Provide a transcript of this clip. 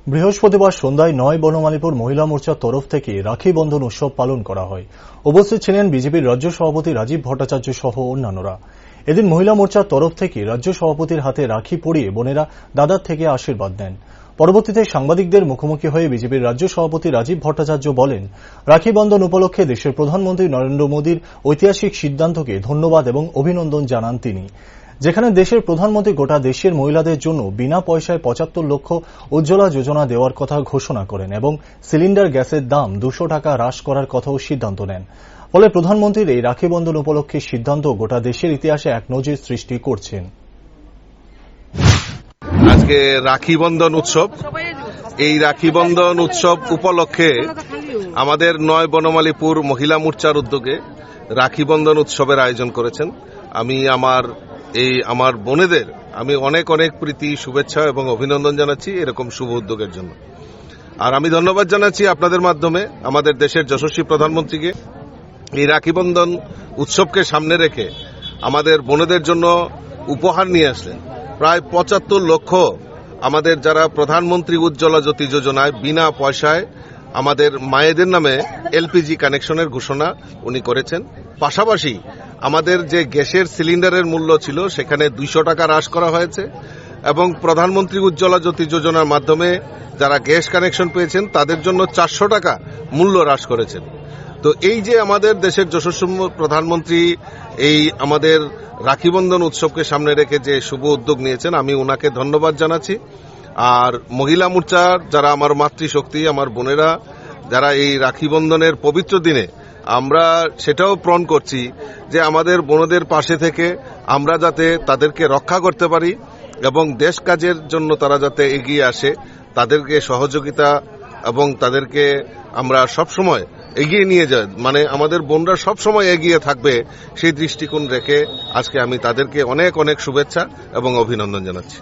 বৃহস্পতিবার সন্ধ্যায় নয় বনমালীপুর মহিলা মোর্চার তরফ থেকে রাখি বন্ধন উৎসব পালন করা হয়। উপস্থিত ছিলেন বিজেপির রাজ্য সভাপতি রাজীব ভট্টাচার্য সহ অন্যান্যরা। এদিন মহিলা মোর্চার তরফ থেকে রাজ্য সভাপতির হাতে রাখি পরিয়ে বোনেরা দাদার থেকে আশীর্বাদ নেন। পরবর্তীতে সাংবাদিকদের মুখোমুখি হয়ে বিজেপির রাজ্য সভাপতি রাজীব ভট্টাচার্য বলেন, রাখি বন্ধন উপলক্ষে দেশের প্রধানমন্ত্রী নরেন্দ্র মোদীর ঐতিহাসিক সিদ্ধান্তকে ধন্যবাদ এবং অভিনন্দন জানান তিনি। যেখানে দেশের প্রধানমন্ত্রী গোটা দেশের মহিলাদের জন্য বিনা পয়সায় ৭৫ লক্ষ উজ্জ্বলা যোজনা দেওয়ার কথা ঘোষণা করেন এবং সিলিন্ডার গ্যাসের দাম ২০০ টাকা হ্রাস করার কথাও সিদ্ধান্ত নেন। ফলে প্রধানমন্ত্রীর এই রাখি বন্ধন উপলক্ষে সিদ্ধান্ত গোটা দেশের ইতিহাসে এক নজির সৃষ্টি করছেন। আজকে রাখি বন্ধন উৎসব, এই রাখি বন্ধন উৎসব উপলক্ষে আমাদের নয় বনমালীপুর মহিলা মোর্চার উদ্যোগে রাখি বন্ধন উৎসবের আয়োজন করেছেন। আমি আমার বোনেদের আমি অনেক অনেক প্রীতি, শুভেচ্ছা এবং অভিনন্দন জানাচ্ছি এরকম শুভ উদ্যোগের জন্য। আর আমি ধন্যবাদ জানাচ্ছি আপনাদের মাধ্যমে আমাদের দেশের যশস্বী প্রধানমন্ত্রীকে। এই রাখি বন্ধন উৎসবকে সামনে রেখে আমাদের বোনেদের জন্য উপহার নিয়ে আসলেন প্রায় ৭৫ লক্ষ। আমাদের যারা প্রধানমন্ত্রী উজ্জ্বলা জ্যোতি যোজনায় বিনা পয়সায় আমাদের মায়েদের নামে এলপিজি কানেকশনের ঘোষণা উনি করেছেন। পাশাপাশি আমাদের যে গ্যাসের সিলিন্ডারের মূল্য ছিল সেখানে ২০০ টাকা হ্রাস করা হয়েছে এবং প্রধানমন্ত্রী উজ্জ্বলা জ্যোতি যোজনার মাধ্যমে যারা গ্যাস কানেকশন পেয়েছেন তাদের জন্য ৪০০ টাকা মূল্য হ্রাস করেছেন। তো এই যে আমাদের দেশের যশস্বী প্রধানমন্ত্রী এই আমাদের রাখি বন্ধন উৎসবকে সামনে রেখে যে শুভ উদ্যোগ নিয়েছেন, আমি ওনাকে ধন্যবাদ জানাচ্ছি। আর মহিলা মোর্চার যারা আমার মাতৃশক্তি, আমার বোনেরা যারা এই রাখি বন্ধনের পবিত্র দিনে আমরা সেটাও প্রণ করছি যে আমাদের বোনদের পাশে থেকে আমরা যাতে তাদেরকে রক্ষা করতে পারি এবং দেশ কাজের জন্য তারা যাতে এগিয়ে আসে, তাদেরকে সহযোগিতা এবং তাদেরকে আমরা সবসময় এগিয়ে নিয়ে যাই, মানে আমাদের বোনরা সবসময় এগিয়ে থাকবে সেই দৃষ্টিকোণ রেখে আজকে আমি তাদেরকে অনেক অনেক শুভেচ্ছা এবং অভিনন্দন জানাচ্ছি।